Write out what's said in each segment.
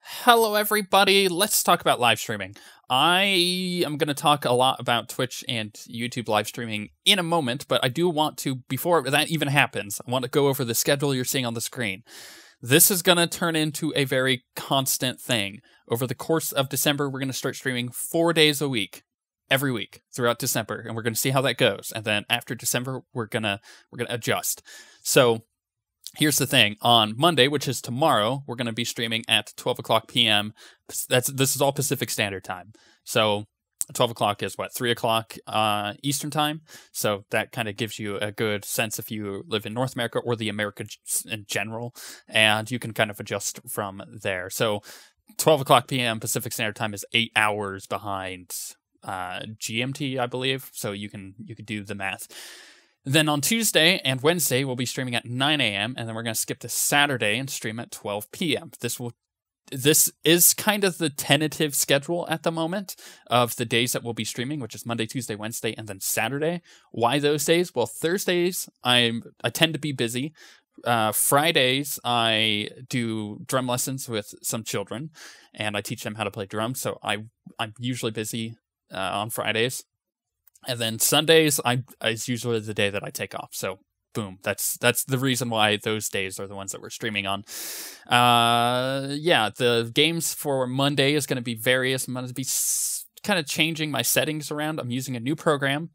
Hello, everybody. Let's talk about live streaming. I am going to talk a lot about Twitch and YouTube live streaming in a moment, but I do want to, before that even happens, I want to go over the schedule you're seeing on the screen. This is going to turn into a very constant thing. Over the course of December, we're going to start streaming 4 days a week, every week throughout December, and we're going to see how that goes. And then after December, we're gonna adjust. So here's the thing. On Monday, which is tomorrow, we're going to be streaming at 12 o'clock p.m. This is all Pacific Standard Time. So 12 o'clock is what, 3 o'clock Eastern Time? So that kind of gives you a good sense if you live in North America or the Americas in general, and you can kind of adjust from there. So 12 o'clock p.m. Pacific Standard Time is 8 hours behind GMT, I believe. So you can do the math. Then on Tuesday and Wednesday, we'll be streaming at 9 a.m., and then we're going to skip to Saturday and stream at 12 p.m. This is kind of the tentative schedule at the moment of the days that we'll be streaming, which is Monday, Tuesday, Wednesday, and then Saturday. Why those days? Well, Thursdays, I tend to be busy. Fridays, I do drum lessons with some children, and I teach them how to play drums, so I'm usually busy on Fridays. And then Sundays is usually the day that I take off. So boom, that's the reason why those days are the ones that we're streaming on. Yeah, the games for Monday is going to be various. I'm going to be kind of changing my settings around. I'm using a new program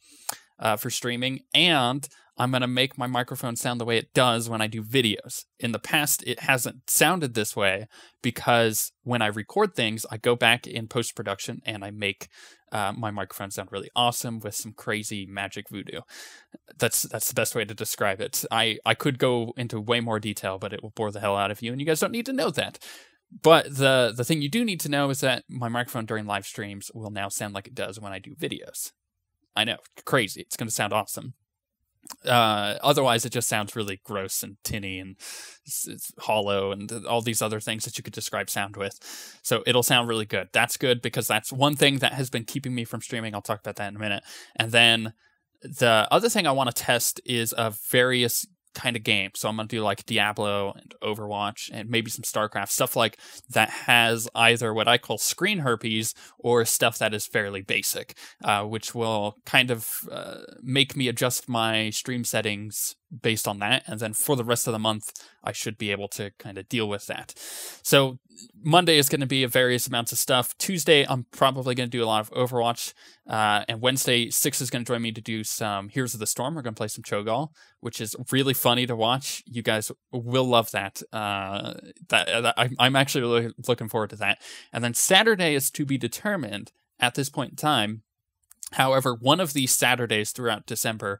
for streaming, and I'm going to make my microphone sound the way it does when I do videos. In the past, it hasn't sounded this way because when I record things, I go back in post-production and I make my microphone sound really awesome with some crazy magic voodoo. That's the best way to describe it. I could go into way more detail, but it will bore the hell out of you, and you guys don't need to know that. But the thing you do need to know is that my microphone during live streams will now sound like it does when I do videos. I know, crazy. It's going to sound awesome. Otherwise, it just sounds really gross and tinny and it's hollow and all these other things that you could describe sound with. So it'll sound really good. That's good because that's one thing that has been keeping me from streaming. I'll talk about that in a minute. And then the other thing I want to test is various kind of games. So I'm going to do like Diablo and Overwatch and maybe some StarCraft, stuff like that has either what I call screen herpes or stuff that is fairly basic, which will kind of make me adjust my stream settings based on that. And then for the rest of the month, I should be able to kind of deal with that. So Monday is going to be various amounts of stuff. Tuesday, I'm probably going to do a lot of Overwatch. And Wednesday, Six is going to join me to do some Heroes of the Storm. We're going to play some Cho'Gall, which is really funny to watch. You guys will love that. I'm actually really looking forward to that. And then Saturday is to be determined at this point in time. However, one of these Saturdays throughout December,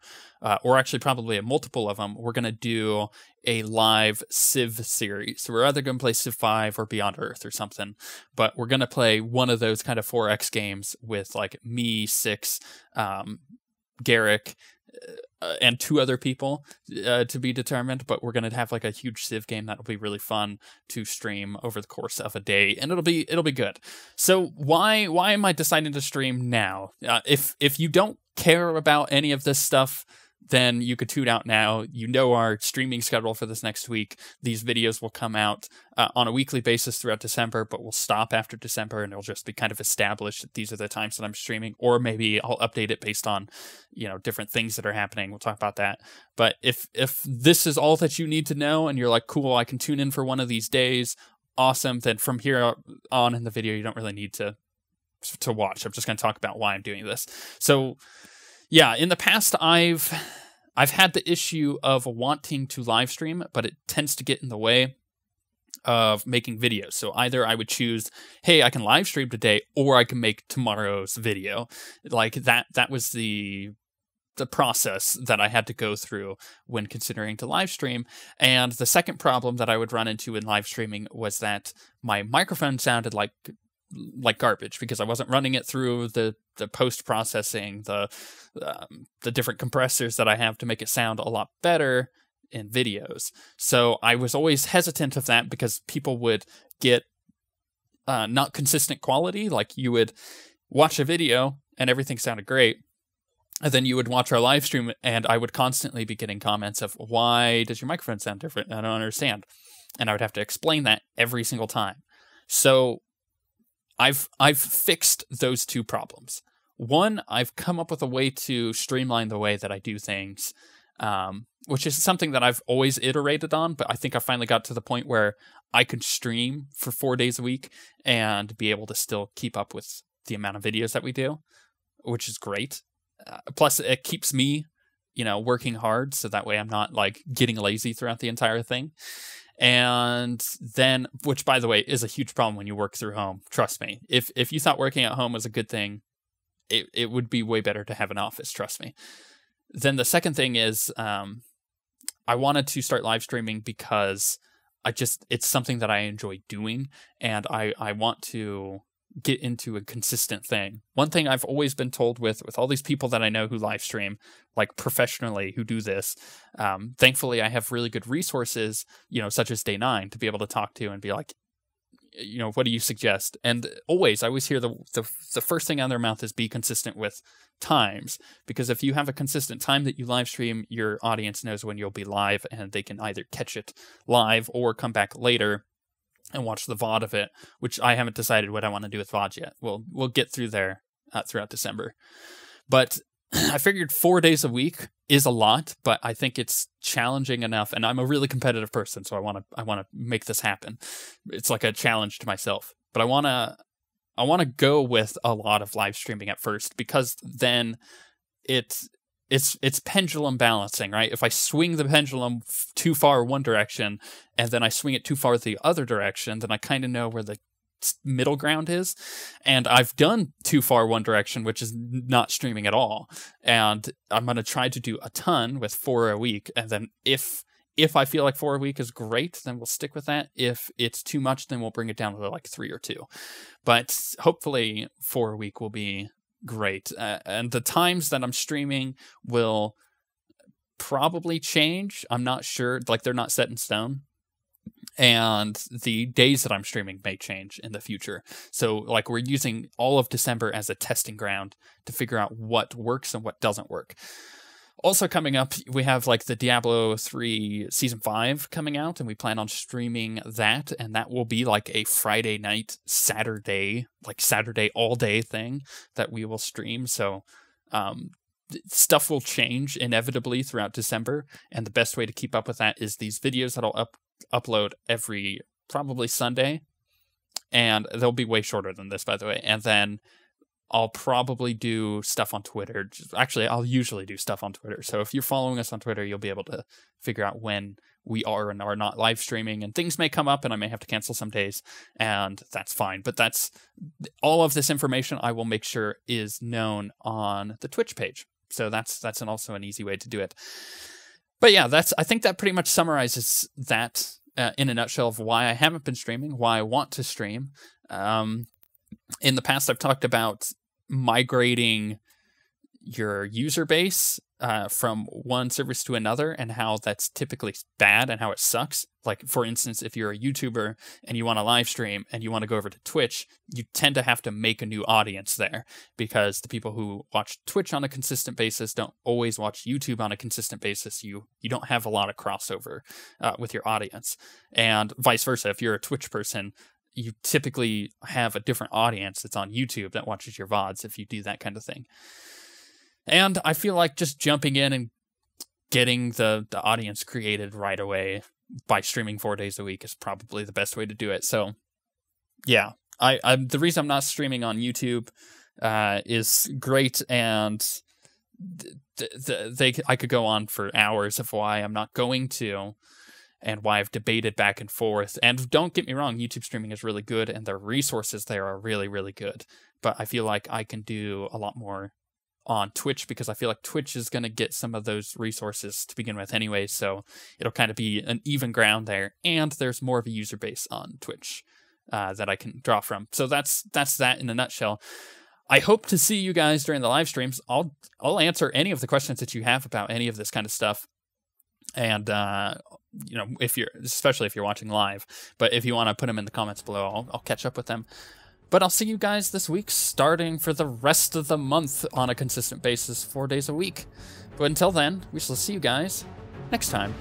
or actually probably a multiple of them, we're going to do a live Civ series. So we're either going to play Civ 5 or Beyond Earth or something, but we're going to play one of those kind of 4X games with like me, Six, Garrick, and 2 other people to be determined, but we're going to have like a huge Civ game that'll be really fun to stream over the course of a day, and it'll be good. So why am I deciding to stream now? If you don't care about any of this stuff, then you could tune out now. You know our streaming schedule for this next week. These videos will come out on a weekly basis throughout December, but we'll stop after December, and it'll just be kind of established that these are the times that I'm streaming, or maybe I'll update it based on, different things that are happening. We'll talk about that. But if this is all that you need to know, and you're like, cool, I can tune in for one of these days, awesome, then from here on in the video, you don't really need to watch. I'm just going to talk about why I'm doing this. So yeah, in the past, I've had the issue of wanting to live stream, but it tends to get in the way of making videos. So either I would choose, hey, I can live stream today, or I can make tomorrow's video. Like that was the process that I had to go through when considering to live stream. And the second problem that I would run into in live streaming was that my microphone sounded like garbage because I wasn't running it through the post-processing, the different compressors that I have to make it sound a lot better in videos. So I was always hesitant of that because people would get not consistent quality. Like you would watch a video and everything sounded great, And then you would watch our live stream, and I would constantly be getting comments of, why does your microphone sound different? I don't understand. And I would have to explain that every single time. So I've fixed those two problems. One, I've come up with a way to streamline the way that I do things, which is something that I've always iterated on, but I think I finally got to the point where I could stream for 4 days a week and be able to still keep up with the amount of videos that we do, which is great. Plus, it keeps me, working hard, so that way I'm not like getting lazy throughout the entire thing. And then, which by the way is a huge problem when you work through home. Trust me, if you thought working at home was a good thing, it would be way better to have an office. Trust me. Then the second thing is, I wanted to start live streaming because it's something that I enjoy doing, and I want to get into a consistent thing. One thing I've always been told with all these people that I know who live stream, like professionally, who do this, thankfully I have really good resources, such as Day 9, to be able to talk to and be like, what do you suggest? And I always hear the first thing out of their mouth is be consistent with times, because if you have a consistent time that you live stream, your audience knows when you'll be live, and they can either catch it live or come back later and watch the VOD of it, which I haven't decided what I want to do with VODs yet. We'll get through there throughout December. But I figured 4 days a week is a lot, but I think it's challenging enough, and I'm a really competitive person, so I want to make this happen. It's like a challenge to myself. But I want to go with a lot of live streaming at first, because then it's pendulum balancing, right? If I swing the pendulum too far one direction and then I swing it too far the other direction, then I kind of know where the middle ground is. And I've done too far one direction, which is not streaming at all. And I'm going to try to do a ton with 4 a week. And then if I feel like 4 a week is great, then we'll stick with that. If it's too much, then we'll bring it down to like 3 or 2. But hopefully 4 a week will be great. And the times that I'm streaming will probably change. I'm not sure. Like, they're not set in stone. And the days that I'm streaming may change in the future. So, like, we're using all of December as a testing ground to figure out what works and what doesn't work. Also coming up, we have like the Diablo 3 Season 5 coming out, and we plan on streaming that, and that will be like a Friday night, Saturday all day thing that we will stream. So stuff will change inevitably throughout December, and the best way to keep up with that is these videos that I'll upload every probably Sunday, and they'll be way shorter than this, by the way. And then I'll probably do stuff on Twitter. Actually, I'll usually do stuff on Twitter. So if you're following us on Twitter, you'll be able to figure out when we are and are not live streaming, and things may come up and I may have to cancel some days, and that's fine. But that's all of this information I will make sure is known on the Twitch page. So that's also an easy way to do it. But yeah, I think that pretty much summarizes that in a nutshell of why I haven't been streaming, why I want to stream. In the past, I've talked about migrating your user base from one service to another, and how that's typically bad and how it sucks. Like, for instance, if you're a YouTuber and you want to live stream and you want to go over to Twitch, you tend to have to make a new audience there, because the people who watch Twitch on a consistent basis don't always watch YouTube on a consistent basis. You don't have a lot of crossover with your audience, and vice versa. If you're a Twitch person, you typically have a different audience that's on YouTube that watches your VODs if you do that kind of thing. And I feel like just jumping in and getting the audience created right away by streaming 4 days a week is probably the best way to do it. So yeah, the reason I'm not streaming on YouTube is great, and I could go on for hours of why I'm not going to, and why I've debated back and forth. And don't get me wrong, YouTube streaming is really good, and the resources there are really, really good. But I feel like I can do a lot more on Twitch, because I feel like Twitch is going to get some of those resources to begin with anyway, so it'll kind of be an even ground there, and there's more of a user base on Twitch that I can draw from. So that's that in a nutshell. I hope to see you guys during the live streams. I'll answer any of the questions that you have about any of this kind of stuff. And especially if you're watching live, but if you want to put them in the comments below, I'll catch up with them. But I'll see you guys this week, starting for the rest of the month on a consistent basis, 4 days a week. But until then, we shall see you guys next time.